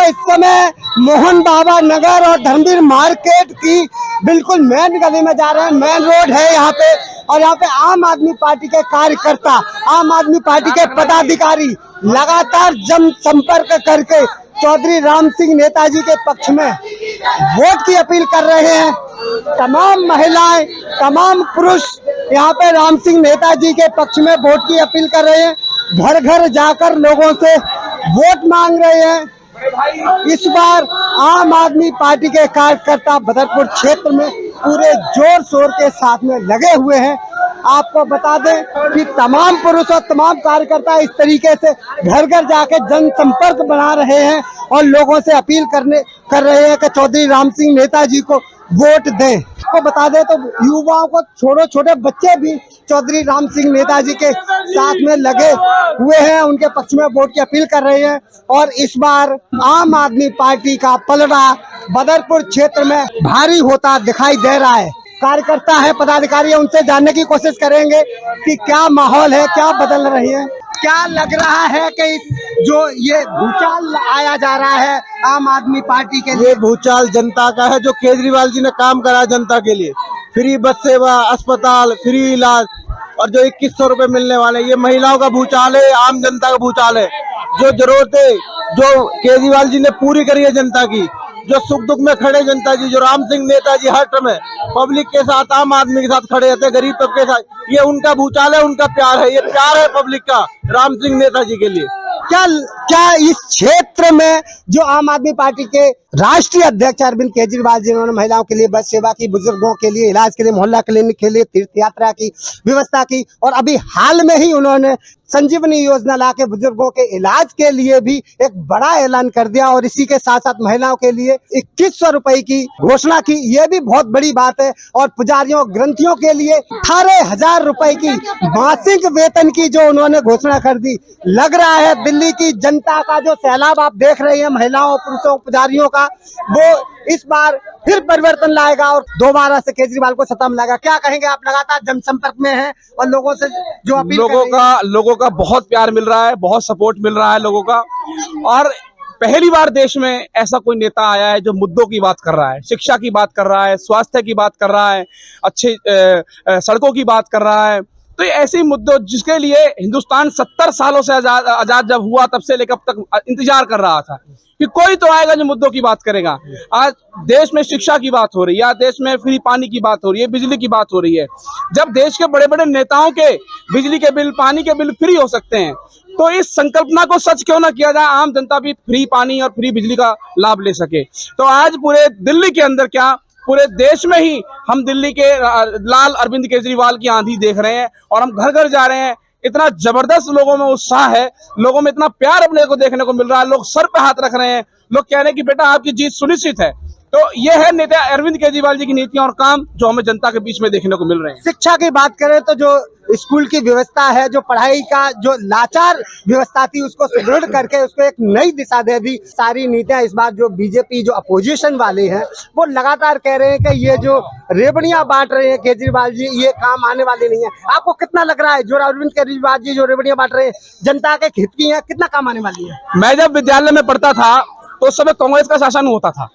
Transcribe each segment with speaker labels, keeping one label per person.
Speaker 1: इस समय मोहन बाबा नगर और धर्मवीर मार्केट की बिल्कुल मेन गली में जा रहे हैं। मेन रोड है यहाँ पे, और यहाँ पे आम आदमी पार्टी के कार्यकर्ता, आम आदमी पार्टी के पदाधिकारी लगातार जनसंपर्क करके चौधरी राम सिंह नेताजी के पक्ष में वोट की अपील कर रहे हैं। तमाम महिलाएं, तमाम पुरुष यहाँ पे राम सिंह नेताजी के पक्ष में वोट की अपील कर रहे हैं। घर घर जाकर लोगों से वोट मांग रहे हैं। इस बार आम आदमी पार्टी के कार्यकर्ता बदरपुर क्षेत्र में पूरे जोर शोर के साथ में लगे हुए हैं। आपको बता दें कि तमाम पुरुष और तमाम कार्यकर्ता इस तरीके से घर घर जाके जनसंपर्क बना रहे हैं और लोगों से अपील कर रहे हैं कि चौधरी राम सिंह नेताजी को वोट दें। आपको बता दें तो युवाओं को छोड़ो, छोटे बच्चे भी चौधरी राम सिंह नेताजी के साथ में लगे हुए हैं, उनके पक्ष में वोट की अपील कर रहे हैं। और इस बार आम आदमी पार्टी का पलड़ा बदरपुर क्षेत्र में भारी होता दिखाई दे रहा है। कार्यकर्ता है, पदाधिकारी है, उनसे जानने की कोशिश करेंगे कि क्या माहौल है, क्या बदल रही है। क्या लग रहा है कि इस जो ये भूचाल आया जा रहा है आम आदमी पार्टी के लिए?
Speaker 2: भूचाल जनता का है, जो केजरीवाल जी ने काम करा जनता के लिए। फ्री बस सेवा, अस्पताल, फ्री इलाज, और जो 2100 रुपए मिलने वाले, ये महिलाओं का भूचाल है, आम जनता का भूचाल है। जो जरूरतें जो केजरीवाल जी ने पूरी करी है जनता की, जो सुख दुख में खड़े जनता जी, जो राम सिंह नेताजी हर समय पब्लिक के साथ, आम आदमी के साथ खड़े रहते, गरीब तबके के साथ, ये उनका भूचाल है, उनका प्यार है। ये प्यार है पब्लिक का राम सिंह नेताजी के लिए।
Speaker 1: क्या इस क्षेत्र में जो आम आदमी पार्टी के राष्ट्रीय अध्यक्ष अरविंद केजरीवाल जी, उन्होंने महिलाओं के लिए बस सेवा की, बुजुर्गों के लिए इलाज के लिए, मोहल्ला क्लिनिक के लिए तीर्थ यात्रा की व्यवस्था की, और अभी हाल में ही उन्होंने संजीवनी योजना लाके बुजुर्गों के इलाज के लिए भी एक बड़ा ऐलान कर दिया, और इसी के साथ साथ महिलाओं के लिए 2100 रुपए की घोषणा की। ये भी बहुत बड़ी बात है। और पुजारियों, ग्रंथियों के लिए 18,000 रुपए की मासिक वेतन की जो उन्होंने घोषणा कर दी। लग रहा है दिल्ली की जनता का जो सैलाब आप देख रहे हैं महिलाओं, पुरुषों, पुजारियों का, वो इस बार फिर परिवर्तन लाएगा और दोबारा से केजरीवाल को सत्ता में लाएगा। क्या कहेंगे आप? लगातार जनसंपर्क में हैं और लोगों से जो अपील
Speaker 3: लोगों का बहुत प्यार मिल रहा है, बहुत सपोर्ट मिल रहा है लोगों का। और पहली बार देश में ऐसा कोई नेता आया है जो मुद्दों की बात कर रहा है, शिक्षा की बात कर रहा है, स्वास्थ्य की बात कर रहा है, अच्छे सड़कों की बात कर रहा है। तो ऐसे मुद्दों जिसके लिए हिंदुस्तान 70 सालों से आजाद जब हुआ तब से लेकर अब तक इंतजार कर रहा था कि कोई तो आएगा जो मुद्दों की बात करेगा। आज देश में शिक्षा की बात हो रही है, देश में फ्री पानी की बात हो रही है, बिजली की बात हो रही है। जब देश के बड़े बड़े नेताओं के बिजली के बिल, पानी के बिल फ्री हो सकते हैं, तो इस संकल्पना को सच क्यों ना किया जाए, आम जनता भी फ्री पानी और फ्री बिजली का लाभ ले सके। तो आज पूरे दिल्ली के अंदर, क्या पूरे देश में ही हम दिल्ली के लाल अरविंद केजरीवाल की आंधी देख रहे हैं, और हम घर घर जा रहे हैं। इतना जबरदस्त लोगों में उत्साह है, लोगों में इतना प्यार अपने को देखने को मिल रहा है। लोग सर पे हाथ रख रहे हैं, लोग कह रहे हैं कि बेटा आपकी जीत सुनिश्चित है। तो ये है नेता अरविंद केजरीवाल जी की नीतियां और काम जो हमें जनता के बीच में देखने को मिल रहे हैं।
Speaker 1: शिक्षा की बात करें तो जो स्कूल की व्यवस्था है, जो पढ़ाई का जो लाचार व्यवस्था थी, उसको सुदृढ़ करके उसको एक नई दिशा दे दी। सारी नीतियां इस बार जो बीजेपी, जो अपोजिशन वाले हैं, वो लगातार कह रहे हैं कि ये जो रेवड़ियां बांट रहे हैं केजरीवाल जी, ये काम आने वाले नहीं है। आपको कितना लग रहा है जो अरविंद केजरीवाल जी जो रेवड़ियां बांट रहे हैं जनता के हित की है, कितना काम आने वाली है?
Speaker 3: मैं जब विद्यालय में पढ़ता था तो उस समय कांग्रेस का शासन होता था।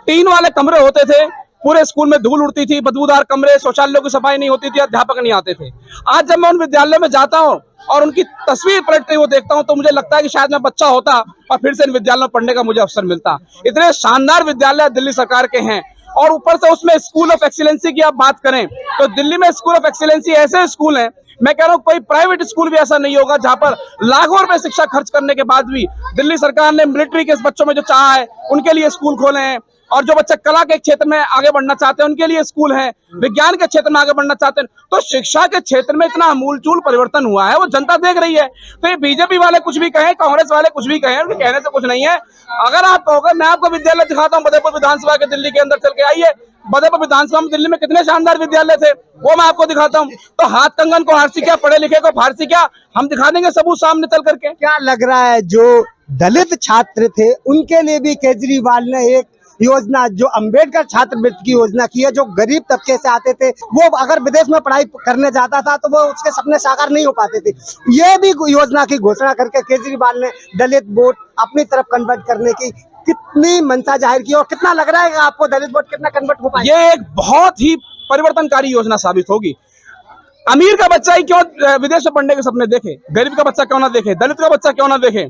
Speaker 3: टीन वाले कमरे होते थे, पूरे स्कूल में धूल उड़ती थी, बदबूदार कमरे, शौचालयों की सफाई नहीं होती थी, अध्यापक नहीं आते थे। आज जब मैं उन विद्यालयों में जाता हूँ और उनकी तस्वीर पलटते हुए देखता हूँ, तो मुझे लगता है कि शायद मैं बच्चा होता और फिर से इन विद्यालयों में पढ़ने का मुझे अवसर मिलता। इतने शानदार विद्यालय दिल्ली सरकार के हैं। और ऊपर से उसमें स्कूल ऑफ एक्सीलेंसी की आप बात करें तो दिल्ली में स्कूल ऑफ एक्सीलेंसी ऐसे स्कूल हैं, मैं कह रहा हूँ कोई प्राइवेट स्कूल भी ऐसा नहीं होगा जहां पर लाखों रुपए शिक्षा खर्च करने के बाद भी दिल्ली सरकार ने मिलिट्री के बच्चों में जो चाहा है उनके लिए स्कूल खोले हैं, और जो बच्चे कला के क्षेत्र में आगे बढ़ना चाहते हैं उनके लिए स्कूल हैं, विज्ञान के क्षेत्र में आगे बढ़ना चाहते हैं। तो शिक्षा के क्षेत्र में इतना अमूलचूल परिवर्तन हुआ है, वो जनता देख रही है। तो ये बीजेपी वाले कुछ भी कहें, कांग्रेस वाले कुछ भी कहें, उनके कहने से कुछ नहीं है। अगर आप कहोगे, मैं आपको विद्यालय दिखाता हूँ बदेपुर विधानसभा के, दिल्ली के अंदर चल के आइए। बदेपुर विधानसभा में दिल्ली में कितने शानदार विद्यालय थे, वो मैं आपको दिखाता हूँ। तो हाथ कंगन को फारसी क्या, पढ़े लिखे को फारसी क्या, हम दिखा देंगे सबूत सामने चल करके।
Speaker 1: क्या लग रहा है जो दलित छात्र थे उनके लिए भी केजरीवाल ने एक योजना, जो अंबेडकर छात्रवृत्ति की योजना की है, जो गरीब तबके से आते थे, वो अगर विदेश में पढ़ाई करने जाता था तो वो उसके सपने साकार नहीं हो पाते थे। ये भी योजना की घोषणा करके केजरीवाल ने दलित वोट अपनी तरफ कन्वर्ट करने की कितनी मंशा जाहिर की और कितना लग रहा है कि आपको दलित वोट कितना कन्वर्ट हो पाएगा?
Speaker 3: ये एक बहुत ही परिवर्तनकारी योजना साबित होगी। अमीर का बच्चा ही क्यों विदेश में पढ़ने के सपने देखे, गरीब का बच्चा क्यों ना देखे, दलित का बच्चा क्यों ना देखे।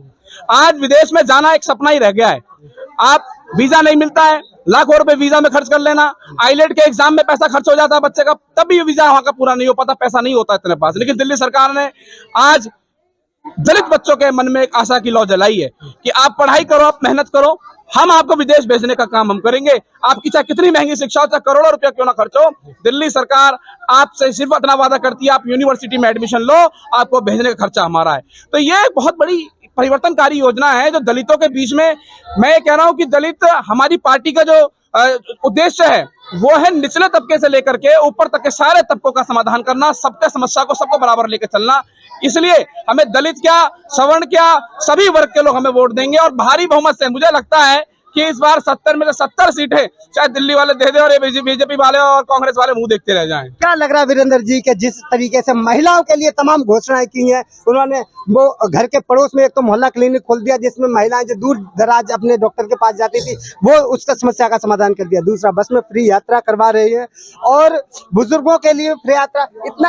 Speaker 3: आज विदेश में जाना एक सपना ही रह गया है। आप वीजा नहीं मिलता है, लाखों रुपए वीजा में खर्च कर लेना, आईलेट के एग्जाम में पैसा खर्च हो जाता है बच्चे का, तब भी वीजा वहां का पूरा नहीं हो पाता, पैसा नहीं होता इतने पास। लेकिन दिल्ली सरकार ने आज दलित बच्चों के मन में एक आशा की लौ जलाई है कि आप पढ़ाई करो, आप मेहनत करो, हम आपको विदेश भेजने का काम हम करेंगे। आपकी चाहे कितनी महंगी शिक्षा हो, चाहे करोड़ों रुपया क्यों ना खर्च हो, दिल्ली सरकार आपसे सिर्फ इतना वादा करती है आप यूनिवर्सिटी में एडमिशन लो, आपको भेजने का खर्चा हमारा है। तो ये बहुत बड़ी परिवर्तनकारी योजना है जो दलितों के बीच में, मैं ये कह रहा हूं कि दलित हमारी पार्टी का जो उद्देश्य है वो है निचले तबके से लेकर के ऊपर तक के सारे तबकों का समाधान करना, सबके समस्या को सबको बराबर लेकर चलना। इसलिए हमें दलित क्या, सवर्ण क्या, सभी वर्ग के लोग हमें वोट देंगे और भारी बहुमत से। मुझे लगता है कि इस बार 70 में से 70 सीटें चाहे दिल्ली वाले दे दे और ये बीजेपी वाले और कांग्रेस वाले मुंह देखते रह जाएं।
Speaker 1: क्या लग रहा है वीरेंद्र जी के जिस तरीके से महिलाओं के लिए तमाम घोषणाएं की हैं, उन्होंने वो घर के पड़ोस में एक तो मोहल्ला क्लिनिक खोल दिया जिसमें महिलाएं जो दूर दराज अपने डॉक्टर के पास जाती थी वो उसका समस्या का समाधान कर दिया। दूसरा, बस में फ्री यात्रा करवा रही है और बुजुर्गों के लिए फ्री यात्रा।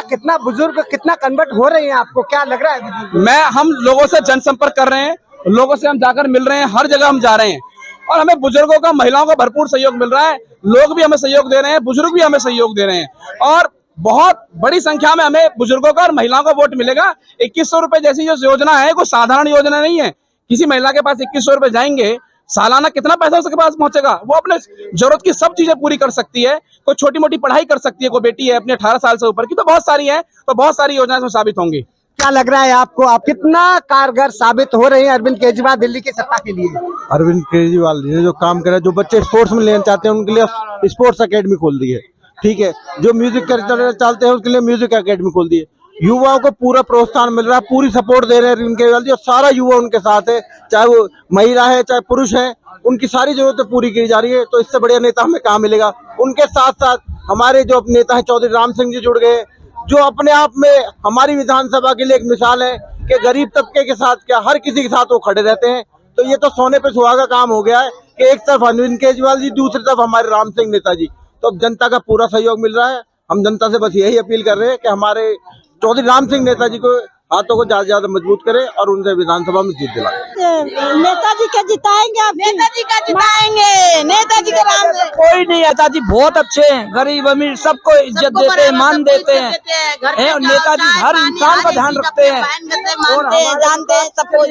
Speaker 1: कितना बुजुर्ग कितना कन्वर्ट हो रहे हैं, आपको क्या लग रहा है?
Speaker 3: हम लोगों से जनसंपर्क कर रहे हैं, लोगों से हम जाकर मिल रहे हैं, हर जगह हम जा रहे हैं और हमें बुजुर्गों का, महिलाओं का भरपूर सहयोग मिल रहा है। लोग भी हमें सहयोग दे रहे हैं, बुजुर्ग भी हमें सहयोग दे रहे हैं और बहुत बड़ी संख्या में हमें बुजुर्गों का और महिलाओं का वोट मिलेगा। 2100 रुपए जैसी जो योजना है कोई साधारण योजना नहीं है। किसी महिला के पास 2100 रुपए जाएंगे, सालाना कितना पैसा उसके पास पहुंचेगा, वो अपने जरूरत की सब चीजें पूरी कर सकती है। कोई छोटी मोटी पढ़ाई कर सकती है, कोई बेटी है अपने 18 साल से ऊपर की, तो बहुत सारी है, तो बहुत सारी योजनाएं इसमें साबित होंगी।
Speaker 1: क्या लग रहा है आपको, आप कितना कारगर साबित हो रहे हैं अरविंद केजरीवाल दिल्ली की सत्ता के लिए?
Speaker 2: अरविंद केजरीवाल जी ने जो काम करा, जो बच्चे स्पोर्ट्स में लेना चाहते हैं उनके लिए स्पोर्ट्स एकेडमी खोल दी है, ठीक है। जो म्यूजिक करना चाहते हैं उसके लिए म्यूजिक एकेडमी खोल दी है। युवाओं को पूरा प्रोत्साहन मिल रहा है, पूरी सपोर्ट दे रहे हैं अरविंद केजरीवाल जी और सारा युवा उनके साथ है, चाहे वो महिला है चाहे पुरुष है, उनकी सारी जरूरतें पूरी की जा रही है। तो इससे बढ़िया नेता हमें कहाँ मिलेगा। उनके साथ साथ हमारे जो नेता है चौधरी राम सिंह जी जुड़ गए, जो अपने आप में हमारी विधानसभा के लिए एक मिसाल है कि गरीब तबके के साथ क्या हर किसी के साथ वो खड़े रहते हैं। तो ये तो सोने पे सुहागा काम हो गया है कि एक तरफ अरविंद केजरीवाल जी, दूसरी तरफ हमारे राम सिंह नेताजी। तो अब जनता का पूरा सहयोग मिल रहा है। हम जनता से बस यही अपील कर रहे हैं कि हमारे चौधरी राम सिंह नेताजी को हाथों को ज्यादा मजबूत करें और उनसे विधानसभा में जीत दिलाएं।
Speaker 4: नेताजी का जिताएंगे, आप नेताजी का जिताएंगे, नेताजी का नाम
Speaker 5: कोई नहीं। नेताजी बहुत अच्छे हैं, गरीब अमीर सबको इज्जत देते हैं, मान देते हैं। और नेताजी हर इंसान का ध्यान रखते हैं,
Speaker 4: मानते हैं, जानते हैं, सबको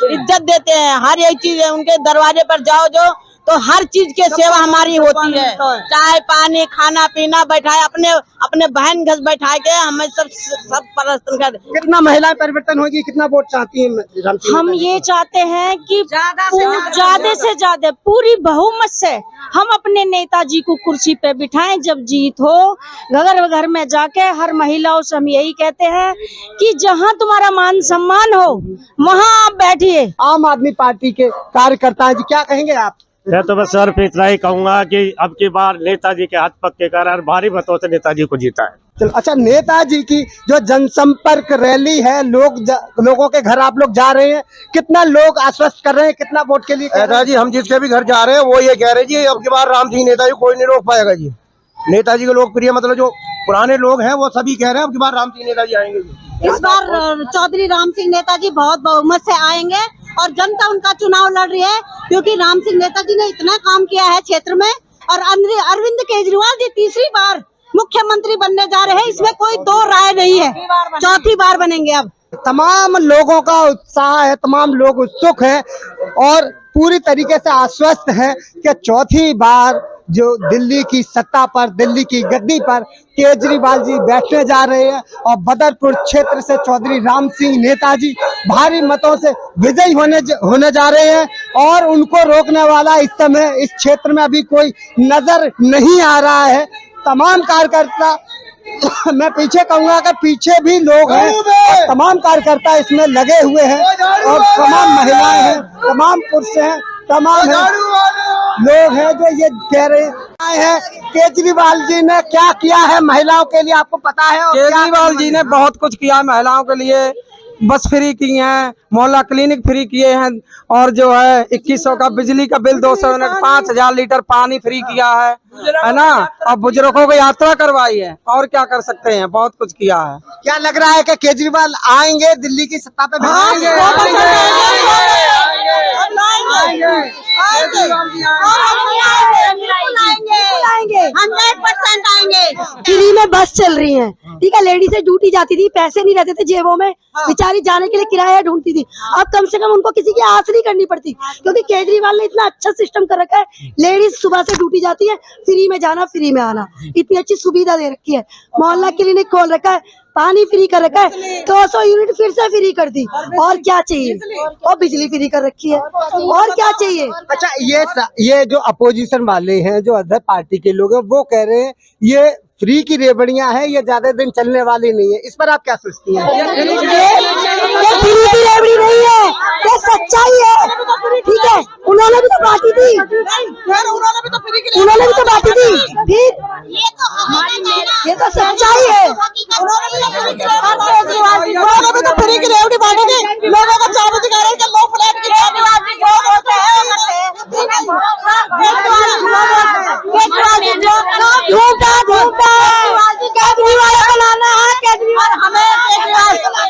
Speaker 4: इज्जत देते हैं। हर एक चीज है उनके दरवाजे पर जाओ जो तो हर चीज की सेवा हमारी होती है, चाय पानी खाना पीना बैठाए, अपने बहन घर बैठा के हमें सब प्रदर्शन कर।
Speaker 1: कितना महिलाएं परिवर्तन होगी, कितना वोट चाहती हैं राम सिंह?
Speaker 4: हम ये चाहते हैं कि ज्यादा से ज्यादा पूरी बहुमत से हम अपने नेताजी को कुर्सी पे बिठाएं। जब जीत हो घर घर में जाके हर महिलाओं से हम यही कहते हैं कि जहां तुम्हारा मान सम्मान हो वहां आप बैठिए।
Speaker 1: आम आदमी पार्टी के कार्यकर्ता हैं जी, क्या कहेंगे आप?
Speaker 6: मैं तो बस सर पे इतना ही कहूंगा कि अब की बार नेताजी के हाथ पक्के कारण भारी मतों से नेताजी को जीता है।
Speaker 1: चलो, अच्छा, नेताजी की जो जनसंपर्क रैली है, लोगों के घर आप लोग जा रहे हैं, कितना लोग आश्वस्त कर रहे हैं, कितना वोट के लिए?
Speaker 2: नेताजी हम जिसके भी घर जा रहे हैं वो ये कह रहे जी अब की बार राम सिंह नेताजी कोई नहीं रोक पाएगा जी। नेताजी के लोकप्रिय मतलब जो पुराने लोग हैं वो सभी कह रहे हैं अब की बार राम सिंह नेताजी आएंगे जी।
Speaker 4: इस बार चौधरी राम सिंह नेताजी बहुत बहुमत से आएंगे और जनता उनका चुनाव लड़ रही है क्योंकि राम सिंह नेताजी ने इतना काम किया है क्षेत्र में। और अरविंद केजरीवाल जी तीसरी बार मुख्यमंत्री बनने जा रहे हैं, इसमें कोई दो राय नहीं है, चौथी बार बनेंगे। अब
Speaker 1: तमाम लोगों का उत्साह है, तमाम लोग उत्सुक हैं और पूरी तरीके से आश्वस्त हैं कि चौथी बार जो दिल्ली की सत्ता पर, दिल्ली की गद्दी पर केजरीवाल जी बैठने जा रहे हैं और बदरपुर क्षेत्र से चौधरी राम सिंह नेताजी भारी मतों से विजयी होने जा रहे हैं और उनको रोकने वाला इस समय इस क्षेत्र में अभी कोई नजर नहीं आ रहा है। तमाम कार्यकर्ता मैं पीछे कहूंगा कि पीछे भी लोग हैं और तमाम कार्यकर्ता इसमें लगे हुए हैं और तमाम महिलाएं हैं, तमाम पुरुष हैं, तमाम लोग हैं जो ये कह रहे हैं केजरीवाल जी ने क्या किया है महिलाओं के लिए, आपको पता है?
Speaker 5: केजरीवाल जी ने बहुत कुछ किया महिलाओं के लिए। बस फ्री की हैं, मोहल्ला क्लिनिक फ्री किए हैं, और जो है 2100 का बिजली का बिल, 200 यूनिट, 5000 लीटर पानी फ्री किया है ना। और बुजुर्गों को यात्रा करवाई है, और क्या कर सकते हैं, बहुत कुछ किया है।
Speaker 1: क्या लग रहा है कि केजरीवाल आएंगे दिल्ली की सत्ता पे?
Speaker 4: आएंगे 100% आएंगे।
Speaker 7: फ्री में बस चल रही है, ठीक है। लेडी से ड्यूटी जाती थी, पैसे नहीं रहते थे जेबों में, बेचारी जाने के लिए किराया ढूंढती थी। अब कम से कम उनको किसी की आस नहीं करनी पड़ती, क्योंकि केजरीवाल ने इतना अच्छा सिस्टम कर रखा है। लेडीज सुबह से ड्यूटी जाती है, फ्री में जाना, फ्री में आना, इतनी अच्छी सुविधा दे रखी है। मोहल्ला क्लिनिक खोल रखा है, पानी फ्री कर रखा है, 200 यूनिट फिर से फ्री कर दी, और क्या चाहिए। और बिजली फ्री कर रखी है, और क्या चाहिए।
Speaker 1: अच्छा, ये जो अपोजिशन वाले हैं, जो अदर पार्टी के लोग हैं, वो कह रहे हैं ये फ्री की रेवड़ियां हैं, ये ज्यादा दिन चलने वाली नहीं है। इस पर आप क्या सोचती हैं?
Speaker 7: ये फ्री की रेवड़ी नहीं है, ये सच्चाई है, ठीक है। उन्होंने भी तो बांटी थी, उन्होंने भी तो बांटी थी, फिर ये तो सच्चाई है। उन्होंने भी तो फ्री की रेवड़ी बांटी थी, लोगों को 4 बजे के लो फ्लैट की केजरीवाल बनाना है। केजरीवाल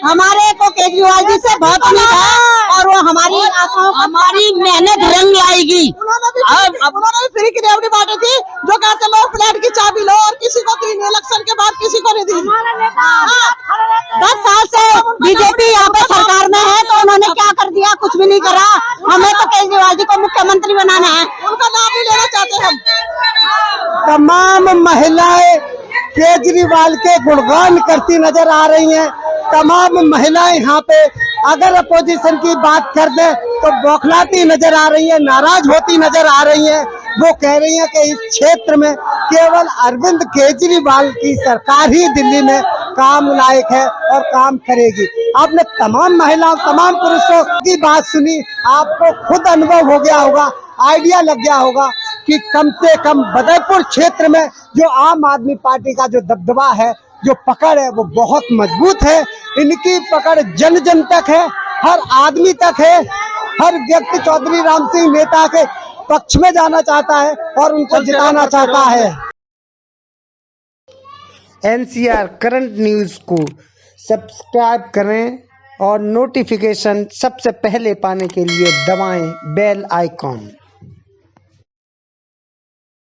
Speaker 7: हमारे को केजरीवाल जी से बहुत उम्मीद है, और वो हमारी मेहनत रंग लाएगी। उन्होंने भी फ्री की रेवड़ी बांटी थी, जो कहते लो फ्लैट की चाबी लो, और किसी को दी, इलेक्शन के बाद किसी को नहीं दी। 10 साल से बीजेपी यहाँ पे सरकार में है, तो उन्होंने क्या कर दिया? कुछ भी नहीं करा। हमें तो केजरीवाल जी को मुख्यमंत्री बनाना है, उनका नाम भी लेना चाहते हैं हम।
Speaker 1: तमाम महिलाएं केजरीवाल के गुणगान करती नजर आ रही हैं। तमाम महिलाएं यहाँ पे अगर अपोजिशन की बात कर दें तो बौखलाती नजर आ रही है, नाराज होती नजर आ रही हैं। वो कह रही हैं कि इस क्षेत्र में केवल अरविंद केजरीवाल की सरकार ही दिल्ली में काम लायक है और काम करेगी। आपने तमाम महिलाओं, तमाम पुरुषों की बात सुनी, आपको खुद अनुभव हो गया होगा, आइडिया लग गया होगा कि कम से कम बदरपुर क्षेत्र में जो आम आदमी पार्टी का जो दबदबा है, जो पकड़ है, वो बहुत मजबूत है। इनकी पकड़ जन जन तक है, हर आदमी तक है। हर व्यक्ति चौधरी राम सिंह नेता के पक्ष में जाना चाहता है और उनको जिताना चाहता है। NCR करंट न्यूज को सब्सक्राइब करें और नोटिफिकेशन सबसे पहले पाने के लिए दबाएं बेल आइकॉन।